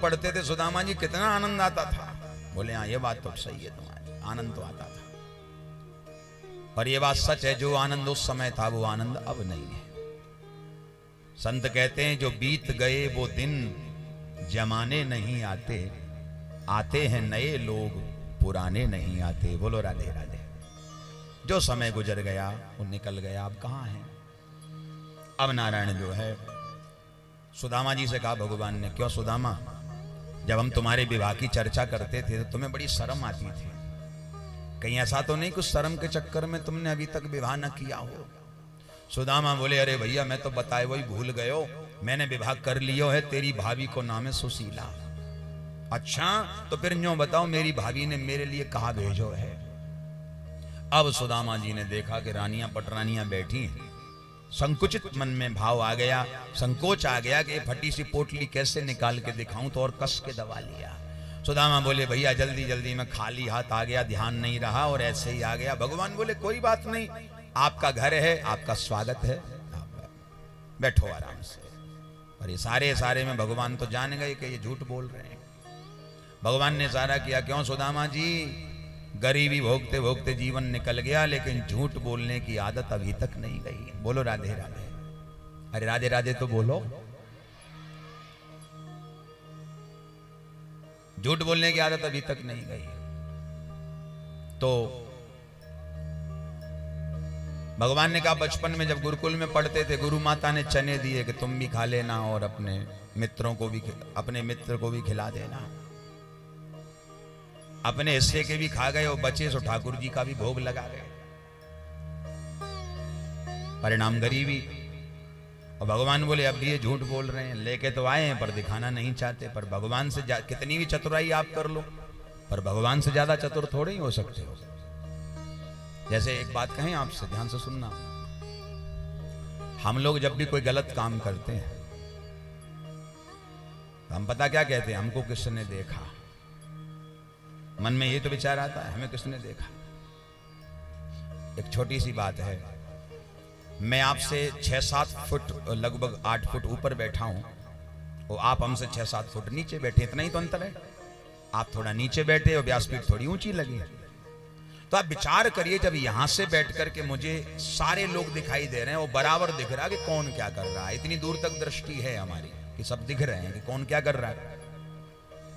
पढ़ते थे सुदामा जी कितना आनंद आता था। बोले हाँ ये बात तो सही है तुम्हारी, आनंद तो आता था। पर ये बात सच है, जो आनंद उस समय था वो आनंद अब नहीं है। संत कहते हैं जो बीत गए वो दिन जमाने नहीं आते, आते हैं नए लोग पुराने नहीं आते। बोलो राधे राधे। जो समय गुजर गया वो निकल गया, अब कहाँ है। अब नारायण जो है सुदामा जी से कहा भगवान ने, क्यों सुदामा, जब हम तुम्हारे विवाह की चर्चा करते थे तो तुम्हें बड़ी शर्म आती थी, कहीं ऐसा तो नहीं कुछ शर्म के चक्कर में तुमने अभी तक विवाह न किया हो। सुदामा बोले अरे भैया मैं तो बताए वही भूल गयो, मैंने विवाह कर लियो है, तेरी भाभी को नाम है सुशीला। अच्छा तो फिर यूं बताओ मेरी भाभी ने मेरे लिए कहा भेजो है। अब सुदामा जी ने देखा कि रानियां पटरानियां बैठी हैं, संकुचित मन में भाव आ गया, संकोच आ गया कि ये फटी सी पोटली कैसे निकाल के दिखाऊं, तो और कस के दबा लिया। सुदामा बोले भैया जल्दी जल्दी में खाली हाथ आ गया, ध्यान नहीं रहा और ऐसे ही आ गया। भगवान बोले कोई बात नहीं, आपका घर है, आपका स्वागत है, बैठो आराम से। और ये सारे में भगवान तो जान गए कि ये झूठ बोल रहे हैं। भगवान ने सारा किया, क्यों सुदामा जी, गरीबी भोगते भोगते जीवन निकल गया, लेकिन झूठ बोलने की आदत अभी तक नहीं गई। बोलो राधे राधे। अरे राधे राधे तो बोलो। झूठ बोलने की आदत अभी तक नहीं गई। तो भगवान ने कहा बचपन में जब गुरुकुल में पढ़ते थे, गुरु माता ने चने दिए कि तुम भी खा लेना और अपने मित्रों को भी, अपने मित्र को भी खिला देना। अपने हिस्से के भी खा गए और बचे सो ठाकुर जी का भी भोग लगा गए। परिणाम गरीबी। और भगवान बोले अब भी ये झूठ बोल रहे हैं, लेके तो आए हैं पर दिखाना नहीं चाहते। पर भगवान से कितनी भी चतुराई आप कर लो, पर भगवान से ज्यादा चतुर थोड़े ही हो सकते हो। जैसे एक बात कहें आपसे, ध्यान से सुनना। हम लोग जब भी कोई गलत काम करते हैं तो हम पता क्या कहते हैं, हमको किसने देखा। मन में ये तो विचार आता है हमें किसने देखा। एक छोटी सी बात है, मैं आपसे 6-7 फुट, लगभग 8 फुट ऊपर बैठा हूं और आप हमसे 6-7 फुट नीचे बैठे, इतना ही तो अंतर है। आप थोड़ा नीचे बैठे और व्यासपीठ थोड़ी ऊंची लगी। तो आप विचार करिए, जब यहां से बैठ करके मुझे सारे लोग दिखाई दे रहे हैं, वो बराबर दिख रहा है कि कौन क्या कर रहा है। इतनी दूर तक दृष्टि है हमारी कि सब दिख रहे हैं कि कौन क्या कर रहा है।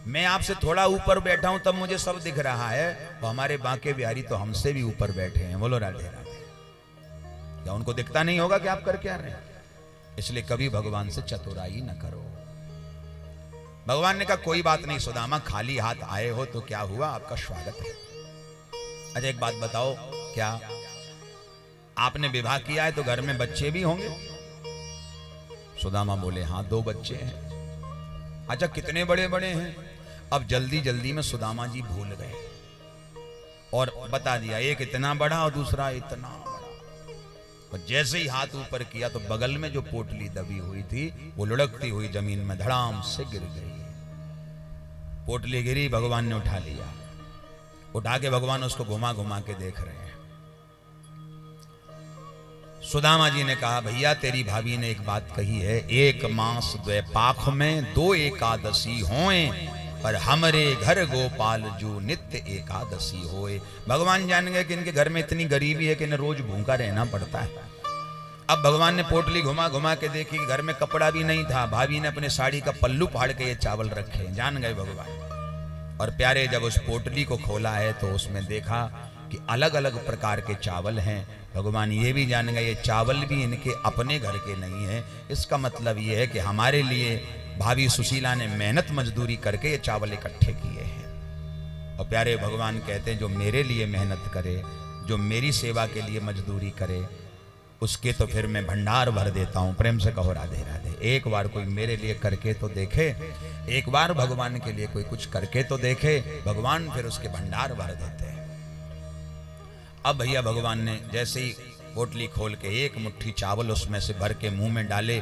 मैं आपसे थोड़ा ऊपर बैठा हूं तब मुझे सब दिख रहा है, तो हमारे बांके बिहारी तो हमसे भी ऊपर बैठे हैं। बोलो राधे राधे। क्या उनको दिखता नहीं होगा कि आप कर क्या रहे हैं? इसलिए कभी भगवान से चतुराई न करो। भगवान ने कहा कोई बात नहीं सुदामा, खाली हाथ आए हो तो क्या हुआ, आपका स्वागत है। अच्छा एक बात बताओ, क्या आपने विवाह किया है तो घर में बच्चे भी होंगे? सुदामा बोले हाँ 2 बच्चे हैं। अच्छा कितने बड़े बड़े हैं? अब जल्दी जल्दी में सुदामा जी भूल गए और बता दिया, एक इतना बड़ा और दूसरा इतना बड़ा। और जैसे ही हाथ ऊपर किया तो बगल में जो पोटली दबी हुई थी वो लुढ़कती हुई जमीन में धड़ाम से गिर गई। पोटली गिरी, भगवान ने उठा लिया। उठा के भगवान उसको घुमा घुमा के देख रहे हैं। सुदामा जी ने कहा भैया तेरी भाभी ने एक बात कही है, 1 मास 2 पाख में 2 एकादशी होए, पर हमरे घर गोपाल जो नित्य एकादशी होए। भगवान जान गए कि इनके घर में इतनी गरीबी है कि इन्हें रोज भूखा रहना पड़ता है। अब भगवान ने पोटली घुमा घुमा के देखी, घर में कपड़ा भी नहीं था। भाभी ने अपने साड़ी का पल्लू फाड़ के ये चावल रखे। जान गए भगवान। और प्यारे जब उस पोटली को खोला है तो उसमें देखा कि अलग अलग प्रकार के चावल हैं। भगवान ये भी जान गए ये चावल भी इनके अपने घर के नहीं है। इसका मतलब ये है कि हमारे लिए भाभी सुशीला ने मेहनत मजदूरी करके ये चावल इकट्ठे किए हैं। और प्यारे भगवान कहते हैं जो मेरे लिए मेहनत करे, जो मेरी सेवा के लिए मजदूरी करे, उसके तो फिर मैं भंडार भर देता हूं। प्रेम से कहो राधे राधे। एक बार कोई मेरे लिए करके तो देखे, एक बार भगवान के लिए कोई कुछ करके तो देखे, भगवान फिर उसके भंडार भर देते हैं। अब भैया भगवान ने जैसे ही पोटली खोल के 1 मुट्ठी चावल उसमें से भर के मुंह में डाले,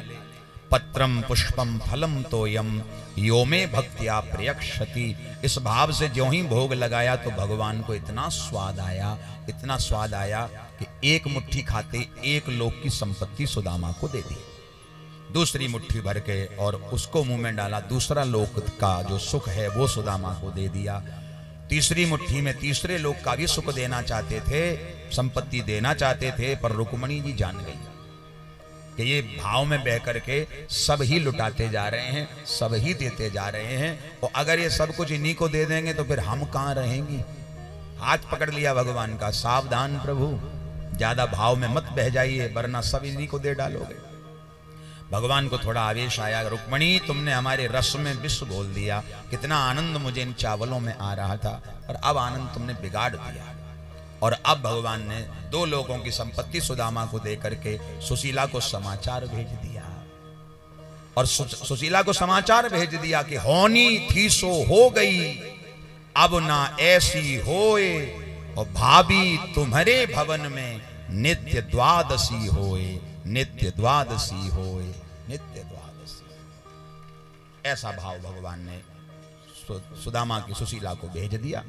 पत्रम पुष्पम फलम तोयम यो में भक्त्या प्रयक्षति, इस भाव से ज्यों ही भोग लगाया तो भगवान को इतना स्वाद आया, इतना स्वाद आया कि 1 मुट्ठी खाते 1 लोक की संपत्ति सुदामा को दे दी। दूसरी मुट्ठी भर के और उसको मुंह में डाला, दूसरा लोक का जो सुख है वो सुदामा को दे दिया। तीसरी मुट्ठी में तीसरे लोक का भी सुख देना चाहते थे, संपत्ति देना चाहते थे, पर रुक्मणी जी जान गई कि ये भाव में बह करके सब ही लुटाते जा रहे हैं, सब ही देते जा रहे हैं, और अगर ये सब कुछ इन्हीं को दे देंगे तो फिर हम कहाँ रहेंगी। हाथ पकड़ लिया भगवान का, सावधान प्रभु, ज्यादा भाव में मत बह जाइए वरना सब इन्हीं को दे डालोगे। भगवान को थोड़ा आवेश आया, रुक्मणी तुमने हमारे रस में विष घोल दिया, कितना आनंद मुझे इन चावलों में आ रहा था, पर अब आनंद तुमने बिगाड़ दिया। और अब भगवान ने 2 लोगों की संपत्ति सुदामा को दे करके सुशीला को समाचार भेज दिया, और सुशीला को समाचार भेज दिया कि होनी थी सो हो गई, अब ना ऐसी होए, और भाभी तुम्हारे भवन में नित्य द्वादशी होए, नित्य द्वादशी होए, नित्य द्वादशी। ऐसा भाव भगवान ने सुदामा की सुशीला को भेज दिया।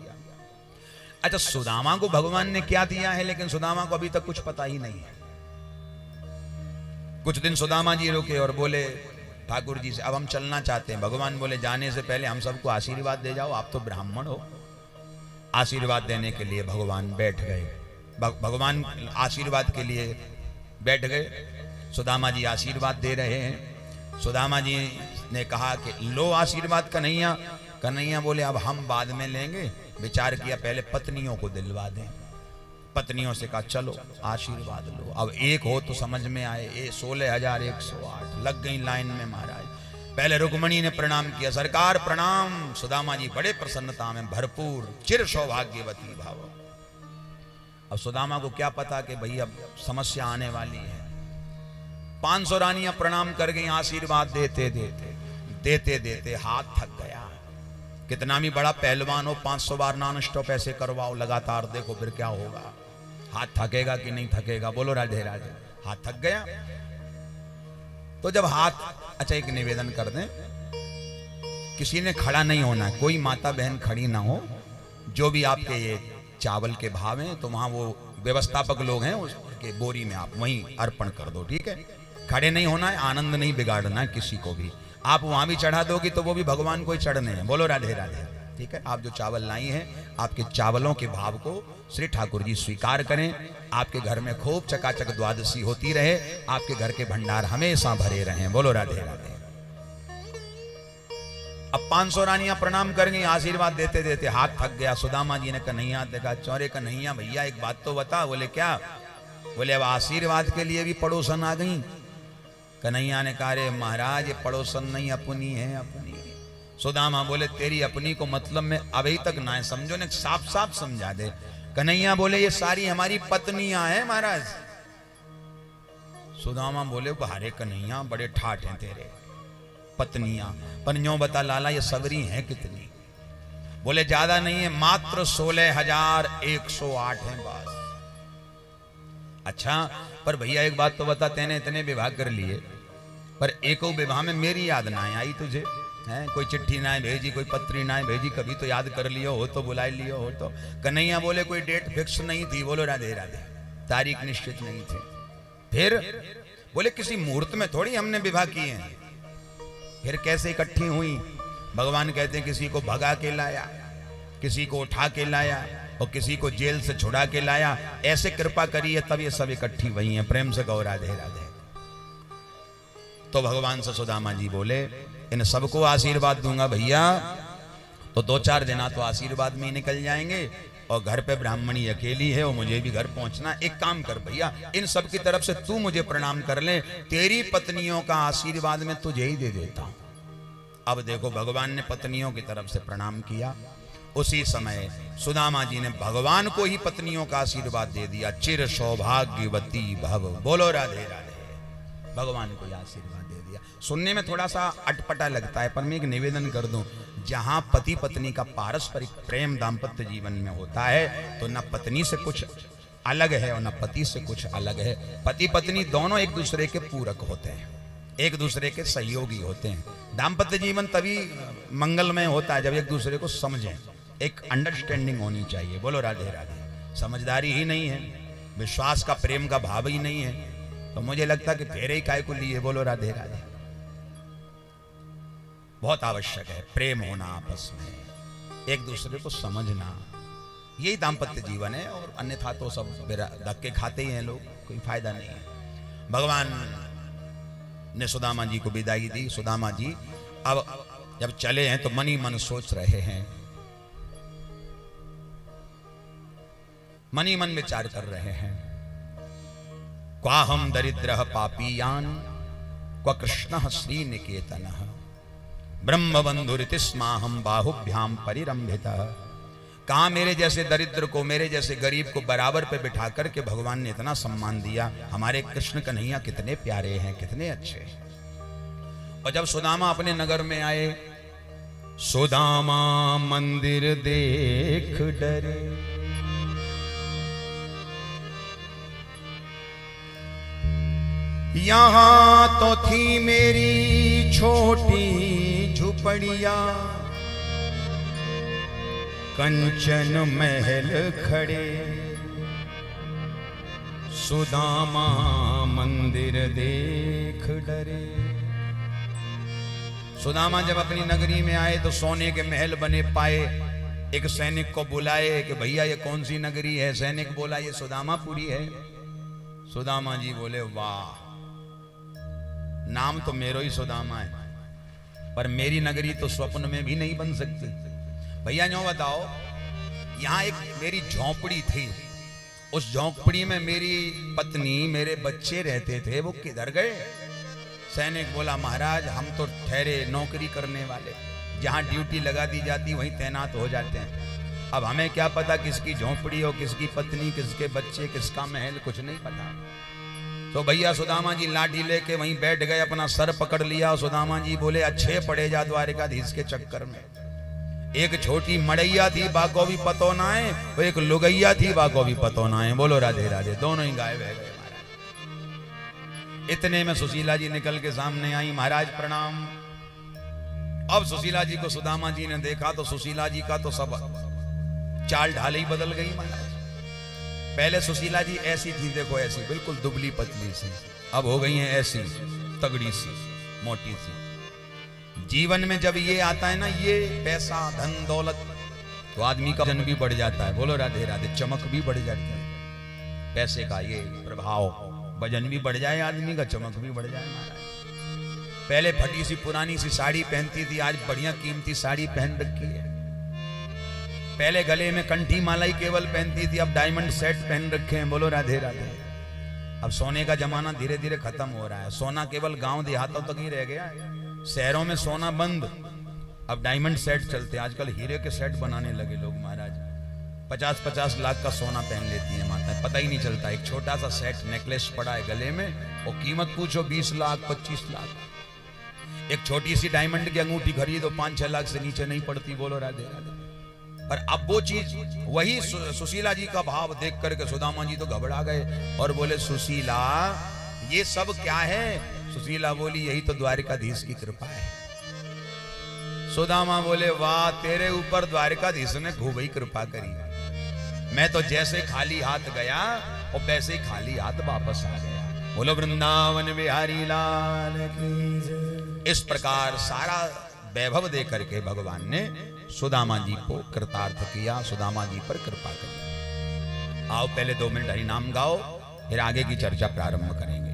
अच्छा, सुदामा को भगवान ने क्या दिया है, लेकिन सुदामा को अभी तक कुछ पता ही नहीं है। कुछ दिन सुदामा जी रुके और बोले ठाकुर जी से अब हम चलना चाहते हैं। भगवान बोले जाने से पहले हम सबको आशीर्वाद दे जाओ, आप तो ब्राह्मण हो। आशीर्वाद देने के लिए भगवान बैठ गए। भगवान आशीर्वाद के लिए बैठ गए। सुदामा जी आशीर्वाद दे रहे हैं। सुदामा जी ने कहा कि लो आशीर्वाद कन्हैया। कन्हैया बोले अब हम बाद में लेंगे, विचार किया पहले पत्नियों को दिलवा दें। पत्नियों से कहा चलो आशीर्वाद लो। अब एक हो तो समझ में आए, 16,108 लग गई लाइन में महाराज। पहले रुक्मणी ने प्रणाम किया, सरकार प्रणाम। सुदामा जी बड़े प्रसन्नता में भरपूर, चिर सौभाग्यवती भाव। अब सुदामा को क्या पता कि भाई अब समस्या आने वाली है। 500 रानियां प्रणाम कर गई, आशीर्वाद देते देते देते देते हाथ थक गया। कितना भी बड़ा पहलवान हो, 500 बार नॉन स्टॉप ऐसे करवाओ लगातार, देखो फिर क्या होगा। हाथ थकेगा कि नहीं थकेगा, बोलो राधे राधे। हाथ थक गया तो जब हाथ, अच्छा एक निवेदन कर दें, किसी ने खड़ा नहीं होना है, कोई माता बहन खड़ी ना हो। जो भी आपके ये चावल के भाव हैं तो वहां वो व्यवस्थापक लोग हैं, उसके बोरी में आप वहीं अर्पण कर दो, ठीक है। खड़े नहीं होना है, आनंद नहीं बिगाड़ना है किसी को भी। आप वहां भी चढ़ा दोगे तो वो भी भगवान को ही चढ़ने हैं, बोलो राधे राधे, ठीक है। आप जो चावल लाई हैं, आपके चावलों के भाव को श्री ठाकुर जी स्वीकार करें। आपके घर में खूब चकाचक द्वादशी होती रहे, आपके घर के भंडार हमेशा भरे रहें, बोलो राधे राधे। अब 500 रानियां प्रणाम कर गई, आशीर्वाद देते देते हाथ थक गया। सुदामा जी ने कन्हैया देखा, चौरे कन्हैया भैया एक बात तो बता। बोले क्या? बोले अब आशीर्वाद के लिए भी पड़ोसन आ गई। कन्हैया ने कहा रे महाराज ये पड़ोसन नहीं, अपनी है अपनी। सुदामा बोले तेरी अपनी को मतलब में अभी तक ना है, समझो ने साफ साफ समझा दे। कन्हैया बोले ये सारी हमारी पत्नियां हैं महाराज। सुदामा बोले भारे कन्हैया बड़े ठाठ हैं तेरे, पत्नियां पर यूं बता लाला ये सवरी हैं कितनी? बोले ज्यादा नहीं है, मात्र 16,108 हैं बस। अच्छा पर भैया एक बात तो बता, तेने इतने विवाह कर लिए पर एको विवाह में मेरी याद ना आई तुझे, है? कोई चिट्ठी ना भेजी, कोई पत्री ना भेजी, कभी तो याद कर लियो हो तो बुला लियो हो तो। कन्हैया बोले कोई डेट फिक्स नहीं थी, बोलो राधे राधे, तारीख निश्चित नहीं थी। फिर बोले किसी मुहूर्त में थोड़ी हमने विवाह किए हैं। फिर कैसे इकट्ठी हुई? भगवान कहते हैं किसी को भगा के लाया, किसी को उठा के लाया और किसी को जेल से छुड़ा के लाया। ऐसे कृपा करी है तब ये सब इकट्ठी हुई हैं। प्रेम से कहो राधे राधे। तो भगवान से सुदामा जी बोले इन सबको आशीर्वाद दूंगा भैया, तो 2-4 दिन तो आशीर्वाद में ही निकल जाएंगे, और घर पे ब्राह्मणी अकेली है और मुझे भी घर पहुंचना। एक काम कर भैया, इन सब की तरफ से तू मुझे प्रणाम कर ले, तेरी पत्नियों का आशीर्वाद मैं तुझे ही दे देता हूं। अब देखो भगवान ने पत्नियों की तरफ से प्रणाम किया। उसी समय सुदामा जी ने भगवान को ही पत्नियों का आशीर्वाद दे दिया, चिर सौभाग्यवती भव, बोलो राधे राधे। भगवान को ही आशीर्वाद दे दिया। सुनने में थोड़ा सा अटपटा लगता है, पर मैं एक निवेदन कर दूं, जहां पति पत्नी का पारस्परिक प्रेम दाम्पत्य जीवन में होता है तो न पत्नी से कुछ अलग है और न पति से कुछ अलग है। पति पत्नी दोनों एक दूसरे के पूरक होते हैं, एक दूसरे के सहयोगी होते हैं। दाम्पत्य जीवन तभी मंगलमय होता है जब एक दूसरे को समझें, एक अंडरस्टैंडिंग होनी चाहिए, बोलो राधे राधे। समझदारी ही नहीं है, विश्वास का प्रेम का भाव ही नहीं है, तो मुझे लगता कि फेरे ही काय को लिए, बोलो राधे राधे। बहुत आवश्यक है। प्रेम होना आपस में, एक दूसरे को समझना, यही दाम्पत्य जीवन है। और अन्यथा तो सब धक्के खाते ही हैं लोग, कोई फायदा नहीं है। भगवान ने सुदामा जी को विदाई दी। सुदामा जी अब जब चले हैं तो मन ही मन सोच रहे हैं, मन ही मन विचार कर रहे हैं। क्वा हम दरिद्र पापीयान क्व कृष्ण श्रीनिकेतन ब्रह्म बंधुरितिस्माहम बाहुभ्याम परिरंभिता। कहा मेरे जैसे दरिद्र को, मेरे जैसे गरीब को बराबर पे बिठा करके भगवान ने इतना सम्मान दिया। हमारे कृष्ण कन्हैया कितने प्यारे हैं, कितने अच्छे। और जब सुदामा अपने नगर में आए, सुदामा मंदिर देख डरे, यहां तो थी मेरी छोटी झुपड़िया, कंचन महल खड़े, सुदामा मंदिर देख डरे। सुदामा जब अपनी नगरी में आए तो सोने के महल बने पाए। एक सैनिक को बुलाए कि भैया ये कौन सी नगरी है। सैनिक बोला ये सुदामापुरी है। सुदामा जी बोले वाह, नाम तो मेरो ही सुदामा है, पर मेरी नगरी तो स्वप्न में भी नहीं बन सकती। भैया यूं बताओ, यहां एक मेरी झोंपड़ी थी, उस झोंपड़ी में मेरी पत्नी मेरे बच्चे रहते थे, वो किधर गए। सैनिक बोला महाराज हम तो ठहरे नौकरी करने वाले, जहां ड्यूटी लगा दी जाती वहीं तैनात हो जाते हैं। अब हमें क्या पता किसकी झोंपड़ी हो, किसकी पत्नी, किसके बच्चे, किसका महल, कुछ नहीं पता। तो भैया सुदामा जी लाठी लेके वहीं बैठ गए, अपना सर पकड़ लिया। सुदामा जी बोले अच्छे पड़े जा द्वारिकाधीश के चक्कर में। एक छोटी मड़ैया थी, बाको भी पतो ना है, और एक लुगैया थी, बाको भी पतो ना है। बोलो राधे राधे, दोनों ही गायब है गए महाराज। इतने में सुशीला जी निकल के सामने आई। महाराज प्रणाम। अब सुशीला जी को सुदामा जी ने देखा तो सुशीला जी का तो सब चाल ढाल ही बदल गई महाराज। पहले सुशीला जी ऐसी थी, देखो ऐसी बिल्कुल दुबली पतली सी, अब हो गई हैं ऐसी तगड़ी सी, मोटी सी। जीवन में जब ये आता है ना, ये पैसा धन दौलत, तो आदमी का वजन भी बढ़ जाता है। बोलो राधे राधे, चमक भी बढ़ जाती है। पैसे का ये प्रभाव, वजन भी बढ़ जाए आदमी का, चमक भी बढ़ जाए महाराज। पहले फटी सी पुरानी सी साड़ी पहनती थी, आज बढ़िया कीमती साड़ी पहन रखी है। पहले गले में कंठी माला ही केवल पहनती थी, अब डायमंड सेट पहन रखे हैं। बोलो राधे राधे। अब सोने का जमाना धीरे धीरे खत्म हो रहा है। सोना केवल गांव देहातों तक ही रह गया है, शहरों में सोना बंद। अब डायमंड सेट चलते हैं। आजकल हीरे के सेट बनाने लगे लोग महाराज। 50-50 लाख का सोना पहन लेती है माता, पता ही नहीं चलता। एक छोटा सा सेट नेकलेस पड़ा है गले में, और कीमत पूछो 20 लाख 25 लाख। एक छोटी सी डायमंड की अंगूठी खरीदो 5-6 लाख से नीचे नहीं पड़ती। बोलो राधे राधे। पर अब वो चीज, वही सुशीला जी का भाव देख करके सुदामा जी तो घबरा गए और बोले सुशीला ये सब क्या है। सुशीला बोली यही तो द्वारिकाधीश की कृपा है। सुदामा बोले वाह, तेरे ऊपर द्वारिकाधीश ने खूब ही कृपा करी। मैं तो जैसे खाली हाथ गया और वैसे ही खाली हाथ वापस आ गया। बोलो वृंदावन बिहारी लाल की जय। इस प्रकार सारा वैभव दे करके भगवान ने सुदामा जी को कृतार्थ किया, सुदामा जी पर कृपा करी। आओ पहले 2 मिनट हरि नाम गाओ, फिर आगे की चर्चा प्रारंभ करेंगे।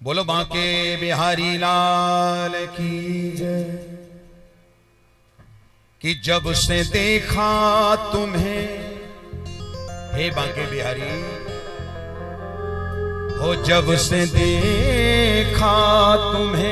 बोलो बांके बिहारी लाल की जय। कि जब से देखा तुम्हें हे बांके बिहारी, हो जब से देखा तुम्हें